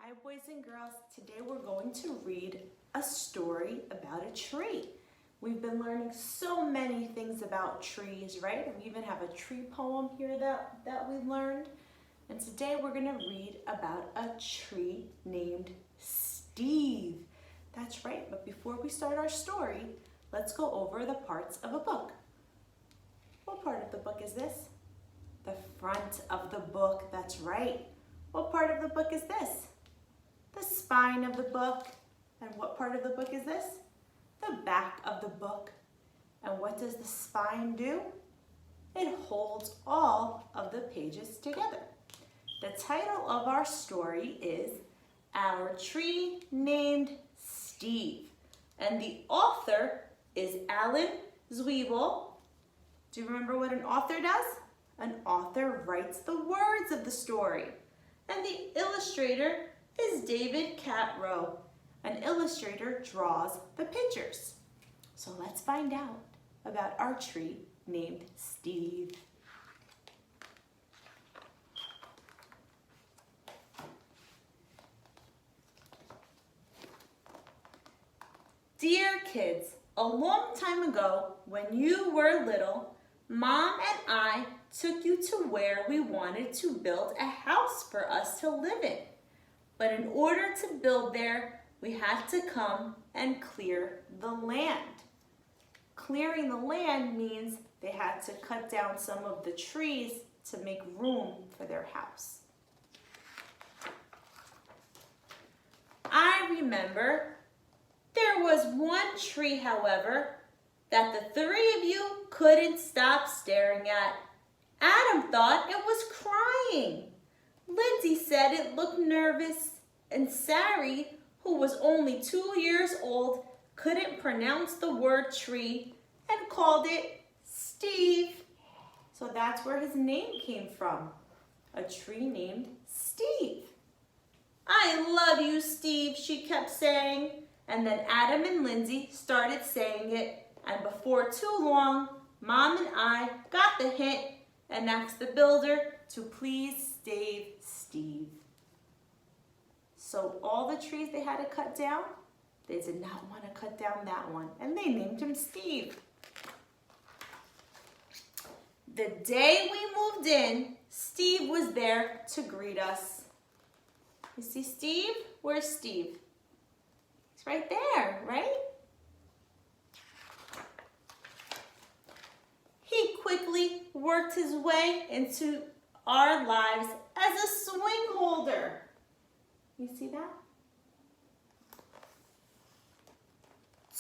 Hi boys and girls, today we're going to read a story about a tree. We've been learning so many things about trees, right? We even have a tree poem here that we learned. And today we're going to read about a tree named Steve. That's right, but before we start our story, let's go over the parts of a book. What part of the book is this? The front of the book, that's right. What part of the book is this? The spine of the book. And what part of the book is this? The back of the book. And what does the spine do? It holds all of the pages together. The title of our story is Our Tree Named Steve. And the author is Alan Zweibel. Do you remember what an author does? An author writes the words of the story. And the illustrator is David Catrow. An illustrator draws the pictures. So let's find out about our tree named Steve. Dear kids, a long time ago, when you were little, Mom and I took you to where we wanted to build a house for us to live in. But in order to build there, we had to come and clear the land. Clearing the land means they had to cut down some of the trees to make room for their house. I remember there was one tree, however, that the three of you couldn't stop staring at. Adam thought it was crying. Lindsay said it looked nervous, and Sari, who was only 2 years old, couldn't pronounce the word tree and called it Steve. So that's where his name came from, a tree named Steve. I love you, Steve, she kept saying. And then Adam and Lindsay started saying it, and before too long, Mom and I got the hint and asked the builder to please save Steve. So all the trees they had to cut down, they did not want to cut down that one, and they named him Steve. The day we moved in, Steve was there to greet us. You see Steve? Where's Steve? He's right there, right? He quickly worked his way into our lives as a swing holder. You see that?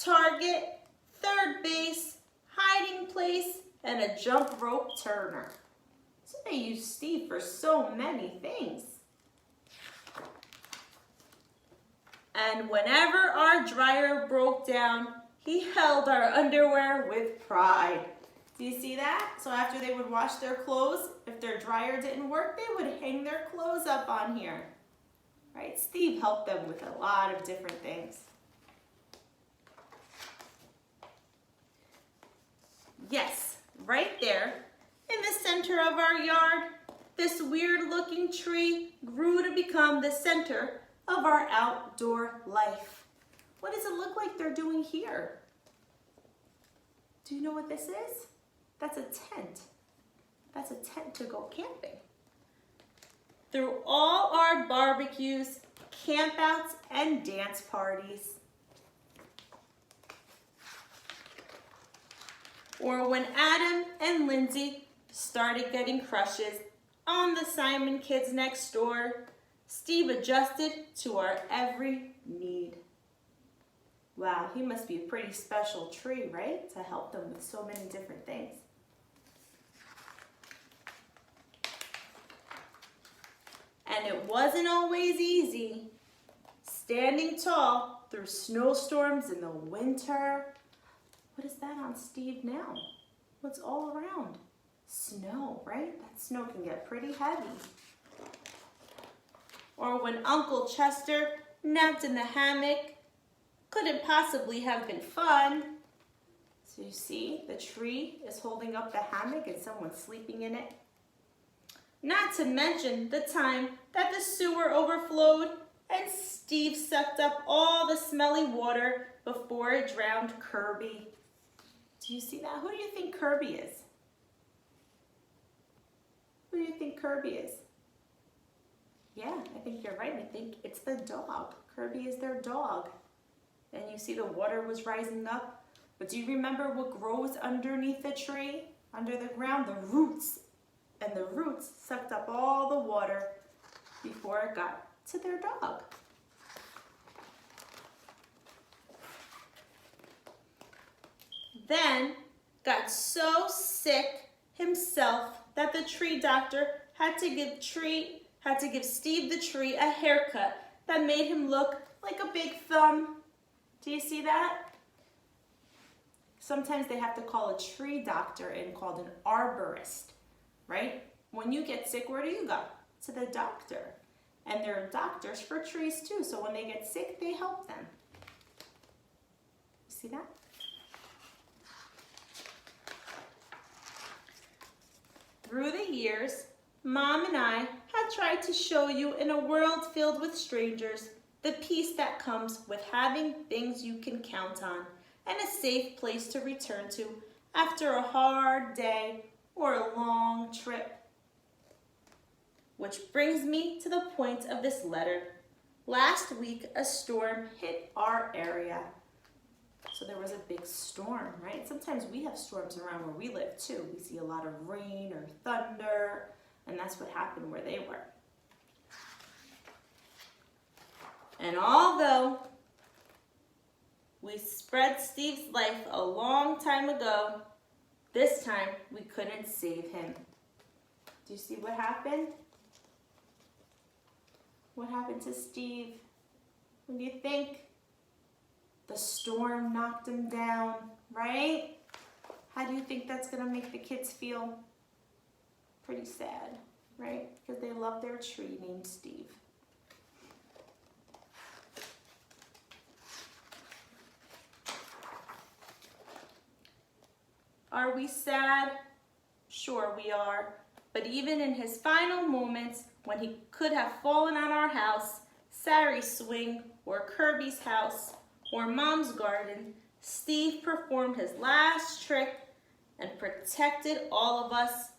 Target, third base, hiding place, and a jump rope turner. So they used Steve for so many things. And whenever our dryer broke down, he held our underwear with pride. Do you see that? So after they would wash their clothes, if their dryer didn't work, they would hang their clothes up on here. Right? Steve helped them with a lot of different things. Yes, right there, in the center of our yard, this weird-looking tree grew to become the center of our outdoor life. What does it look like they're doing here? Do you know what this is? That's a tent. That's a tent to go camping. Through all our barbecues, campouts, and dance parties. Or when Adam and Lindsay started getting crushes on the Simon kids next door, Steve adjusted to our every need. Wow, he must be a pretty special tree, right? To help them with so many different things. And it wasn't always easy. Standing tall through snowstorms in the winter. What is that on Steve now? What's all around? Snow, right? That snow can get pretty heavy. Or when Uncle Chester napped in the hammock, couldn't possibly have been fun. So you see, the tree is holding up the hammock and someone's sleeping in it. Not to mention the time that the sewer overflowed and Steve sucked up all the smelly water before it drowned Kirby. Do you see that? Who do you think Kirby is? Who do you think Kirby is? Yeah, I think you're right. I think it's the dog. Kirby is their dog. And you see the water was rising up. But do you remember what grows underneath the tree? Under the ground? The roots. And the roots sucked up all the water before it got to their dog. Then got so sick himself that the tree doctor had to give Steve the tree a haircut that made him look like a big thumb. Do you see that? Sometimes they have to call a tree doctor in called an arborist, right? When you get sick, where do you go? To the doctor. And there are doctors for trees too, so when they get sick, they help them. You see that? Through the years, Mom and I have tried to show you in a world filled with strangers the peace that comes with having things you can count on and a safe place to return to after a hard day or a long trip. Which brings me to the point of this letter. Last week, a storm hit our area. So there was a big storm, right? Sometimes we have storms around where we live too. We see a lot of rain or thunder, and that's what happened where they were. And although we spread Steve's life a long time ago, this time we couldn't save him. Do you see what happened? What happened to Steve? What do you think? The storm knocked him down, right? How do you think that's gonna make the kids feel? Pretty sad, right? Because they love their tree named Steve. Are we sad? Sure we are. But even in his final moments, when he could have fallen on our house, Sary's swing, or Kirby's house, or Mom's garden, Steve performed his last trick and protected all of us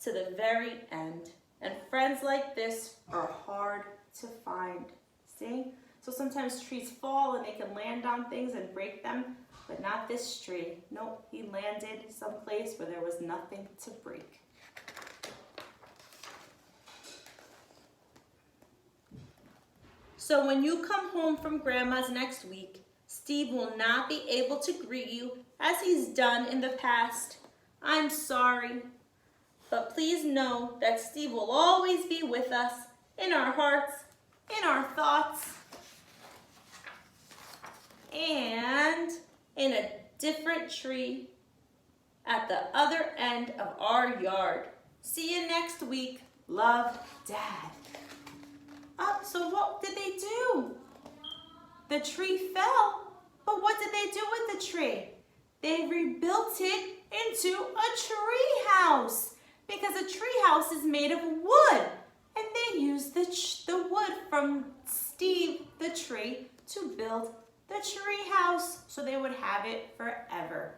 to the very end. And friends like this are hard to find. See? So sometimes trees fall and they can land on things and break them, but not this tree. Nope, he landed someplace where there was nothing to break. So when you come home from Grandma's next week, Steve will not be able to greet you as he's done in the past. I'm sorry, but please know that Steve will always be with us in our hearts, in our thoughts, and in a different tree at the other end of our yard. See you next week. Love, Dad. So what did they do? The tree fell, but what did they do with the tree? They rebuilt it into a tree house because a tree house is made of wood, and they used the wood from Steve the tree to build the tree house so they would have it forever.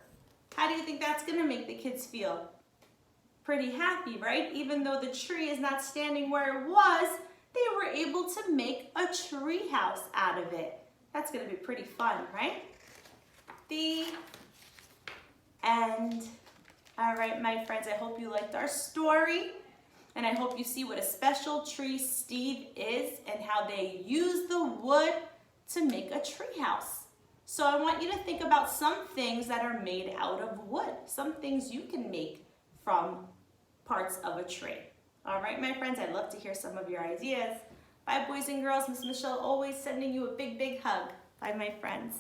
How do you think that's going to make the kids feel? Pretty happy, right? Even though the tree is not standing where it was, they were able to make a tree house out of it. That's going to be pretty fun, right? The end. All right, my friends, I hope you liked our story, and I hope you see what a special tree Steve is and how they use the wood to make a tree house. So I want you to think about some things that are made out of wood, some things you can make from parts of a tree. All right, my friends, I'd love to hear some of your ideas. Bye, boys and girls. Miss Michelle always sending you a big, big hug. Bye, my friends.